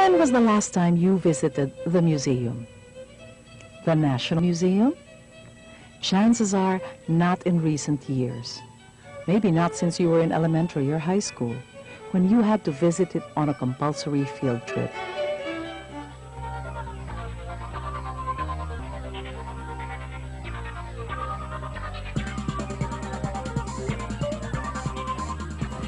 When was the last time you visited the museum? The National Museum? Chances are not in recent years. Maybe not since you were in elementary or high school, when you had to visit it on a compulsory field trip.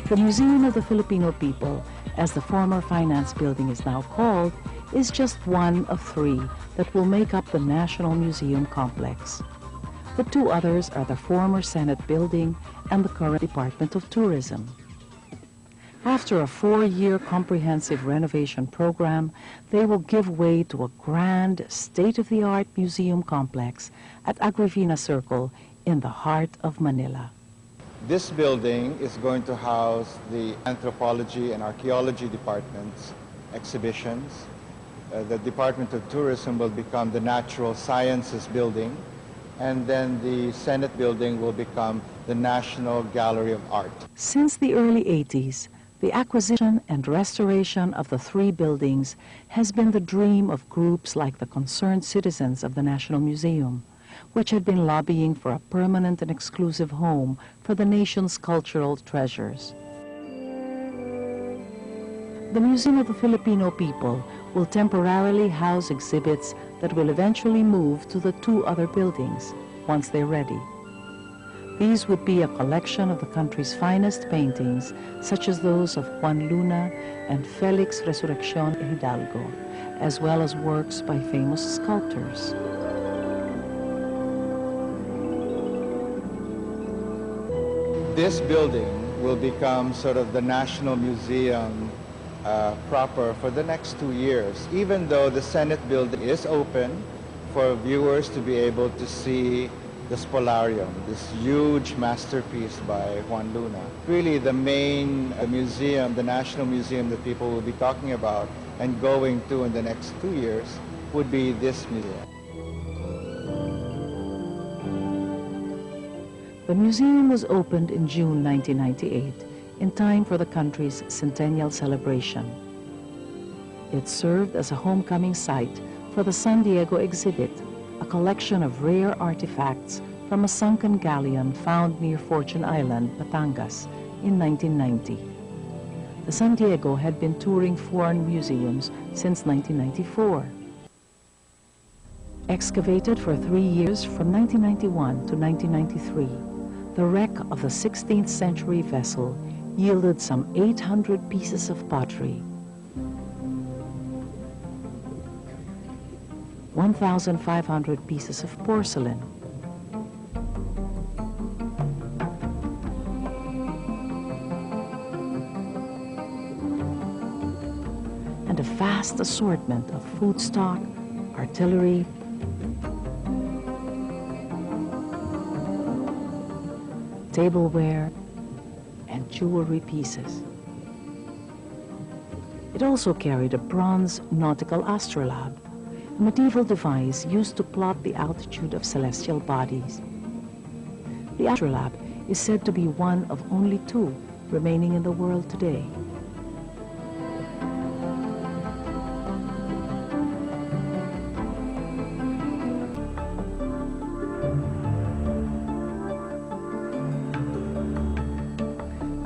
The Museum of the Filipino People, as the former finance building is now called, is just one of three that will make up the National Museum complex. The two others are the former Senate building and the current Department of Tourism. After a 4-year comprehensive renovation program, they will give way to a grand, state-of-the-art museum complex at Agrifina Circle in the heart of Manila. This building is going to house the Anthropology and Archaeology departments, exhibitions. The Department of Tourism will become the Natural Sciences building, and then the Senate building will become the National Gallery of Art. Since the early 80s, the acquisition and restoration of the three buildings has been the dream of groups like the Concerned Citizens of the National Museum, which had been lobbying for a permanent and exclusive home for the nation's cultural treasures. The Museum of the Filipino People will temporarily house exhibits that will eventually move to the two other buildings once they're ready. These would be a collection of the country's finest paintings, such as those of Juan Luna and Felix Resurrección Hidalgo, as well as works by famous sculptors. This building will become sort of the National Museum proper for the next 2 years, even though the Senate building is open for viewers to be able to see the Spolarium, this huge masterpiece by Juan Luna. Really the main museum, the National Museum that people will be talking about and going to in the next 2 years would be this museum. The museum was opened in June 1998, in time for the country's centennial celebration. It served as a homecoming site for the San Diego exhibit, a collection of rare artifacts from a sunken galleon found near Fortune Island, Batangas, in 1990. The San Diego had been touring foreign museums since 1994. Excavated for 3 years from 1991 to 1993, the wreck of the 16th century vessel yielded some 800 pieces of pottery, 1,500 pieces of porcelain, and a vast assortment of food stock, artillery, tableware, and jewelry pieces. It also carried a bronze nautical astrolabe, a medieval device used to plot the altitude of celestial bodies. The astrolabe is said to be one of only 2 remaining in the world today.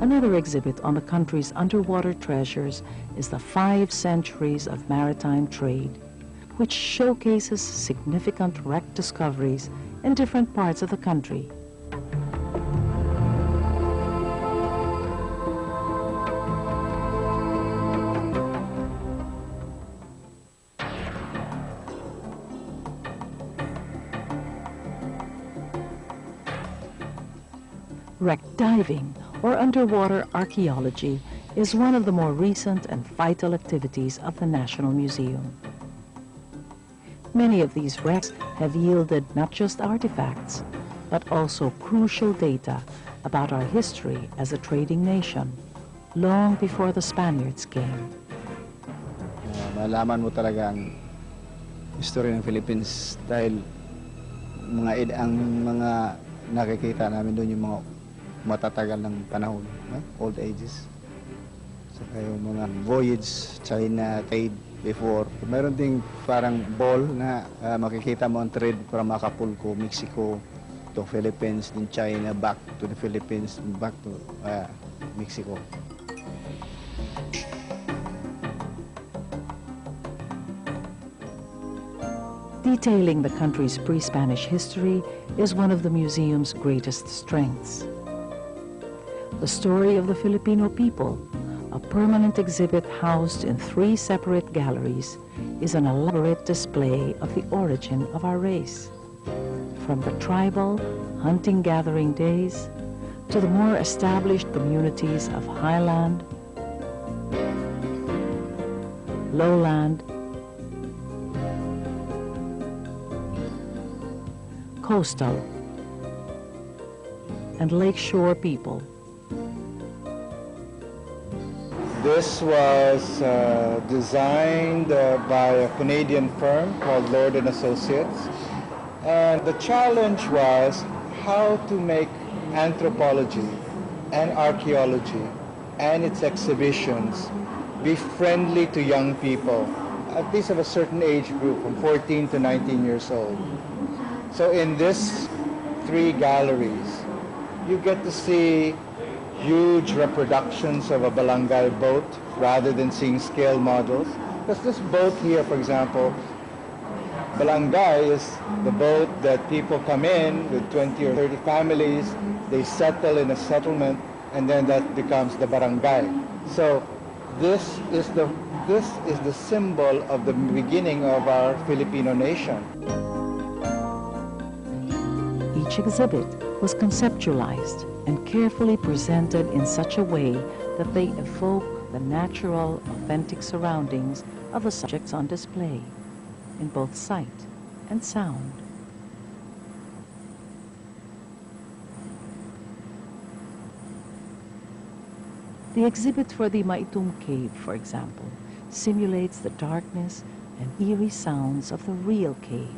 Another exhibit on the country's underwater treasures is the 5 centuries of maritime trade, which showcases significant wreck discoveries in different parts of the country. Wreck diving, or underwater archaeology, is one of the more recent and vital activities of the National Museum. Many of these wrecks have yielded not just artifacts, but also crucial data about our history as a trading nation, long before the Spaniards came. Malaman mo talaga ang history ng Philippines dahil ang mga nakikita namin doon yung mga matatagal ng panahon, old ages. Saka yung mga voyage, China, trade, before. Mayroon ding parang ball na makikita mo ang trade from Acapulco, Mexico to Philippines, in China, back to the Philippines, back to Mexico. Detailing the country's pre-Spanish history is one of the museum's greatest strengths. The story of the Filipino people, a permanent exhibit housed in 3 separate galleries, is an elaborate display of the origin of our race. From the tribal, hunting-gathering days to the more established communities of highland, lowland, coastal, and lakeshore people. This was designed by a Canadian firm called Lord & Associates. And the challenge was how to make anthropology and archaeology and its exhibitions be friendly to young people, at least of a certain age group, from 14 to 19 years old. So in this 3 galleries, you get to see huge reproductions of a barangay boat rather than seeing scale models. Because this boat here, for example, barangay is the boat that people come in with 20 or 30 families, they settle in a settlement, and then that becomes the barangay. So this is the symbol of the beginning of our Filipino nation. Each exhibit was conceptualized and carefully presented in such a way that they evoke the natural, authentic surroundings of the subjects on display, in both sight and sound. The exhibit for the Maitum Cave, for example, simulates the darkness and eerie sounds of the real cave,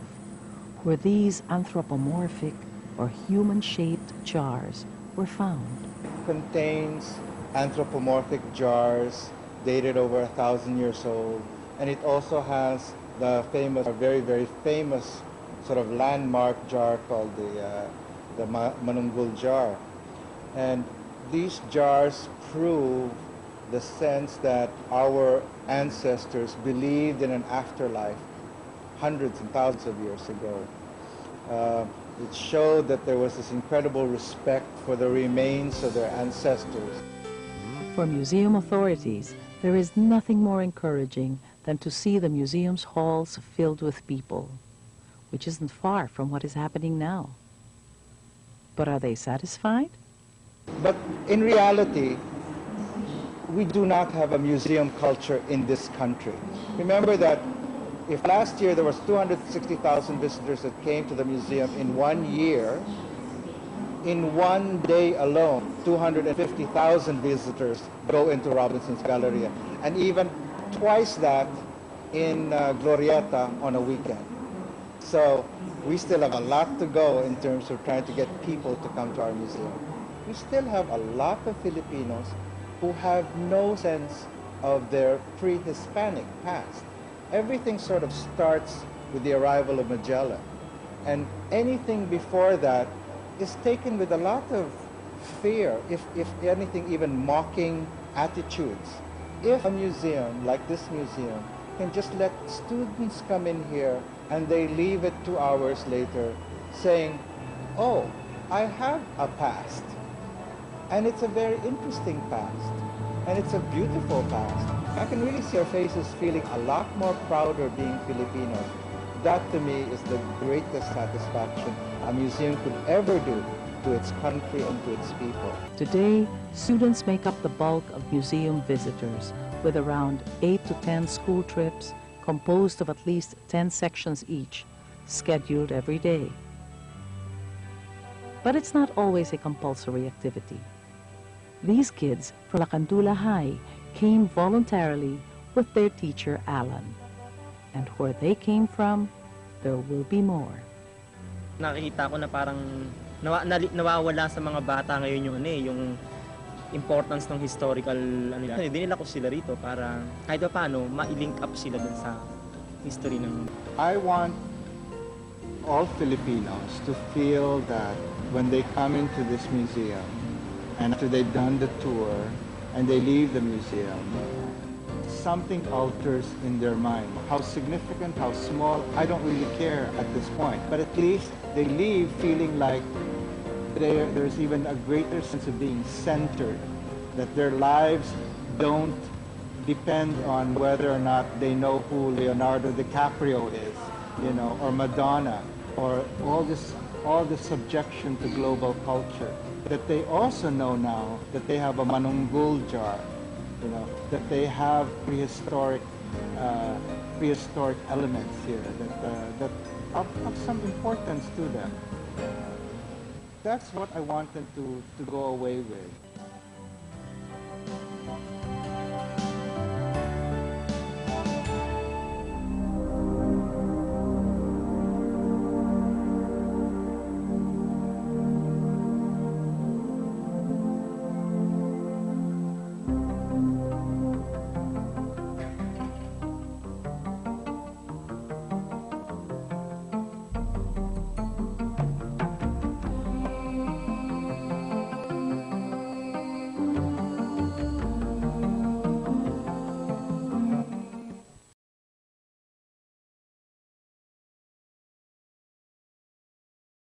where these anthropomorphic or human-shaped jars were found. It contains anthropomorphic jars dated over 1,000 years old, and it also has the famous, very, very famous sort of landmark jar called the Manunggul jar. And these jars prove the sense that our ancestors believed in an afterlife hundreds and thousands of years ago. It showed that there was this incredible respect for the remains of their ancestors. For museum authorities, there is nothing more encouraging than to see the museum's halls filled with people, which isn't far from what is happening now. But are they satisfied? But in reality, we do not have a museum culture in this country. Remember that if last year there was 260,000 visitors that came to the museum in 1 year, in 1 day alone, 250,000 visitors go into Robinson's Galleria, and even twice that in Glorieta on a weekend. So we still have a lot to go in terms of trying to get people to come to our museum. We still have a lot of Filipinos who have no sense of their pre-Hispanic past. Everything sort of starts with the arrival of Magellan. And anything before that is taken with a lot of fear, if anything, even mocking attitudes. If a museum like this museum can just let students come in here and they leave it 2 hours later saying, oh, I have a past. And it's a very interesting past. And it's a beautiful past. I can really see our faces feeling a lot more prouder being Filipino. That to me is the greatest satisfaction a museum could ever do to its country and to its people. Today, students make up the bulk of museum visitors, with around 8 to 10 school trips composed of at least 10 sections each, scheduled every day. But it's not always a compulsory activity. These kids from Lacandula High came voluntarily with their teacher, Alan. And where they came from, there will be more. Nakikita ko na parang nawawala sa mga bata ngayon yung importance ng historical ano nila. Dinila ko sila rito para kahit pa paano ma-link up sila dun sa history ng... I want all Filipinos to feel that when they come into this museum and after they've done the tour and they leave the museum, something alters in their mind. How significant, how small, I don't really care at this point. But at least they leave feeling like there's even a greater sense of being centered, that their lives don't depend on whether or not they know who Leonardo DiCaprio is, you know, or Madonna, or all this subjection to global culture. That they also know now that they have a manunggul jar, you know, that they have prehistoric elements here that of some importance to them. That's what I want them to go away with.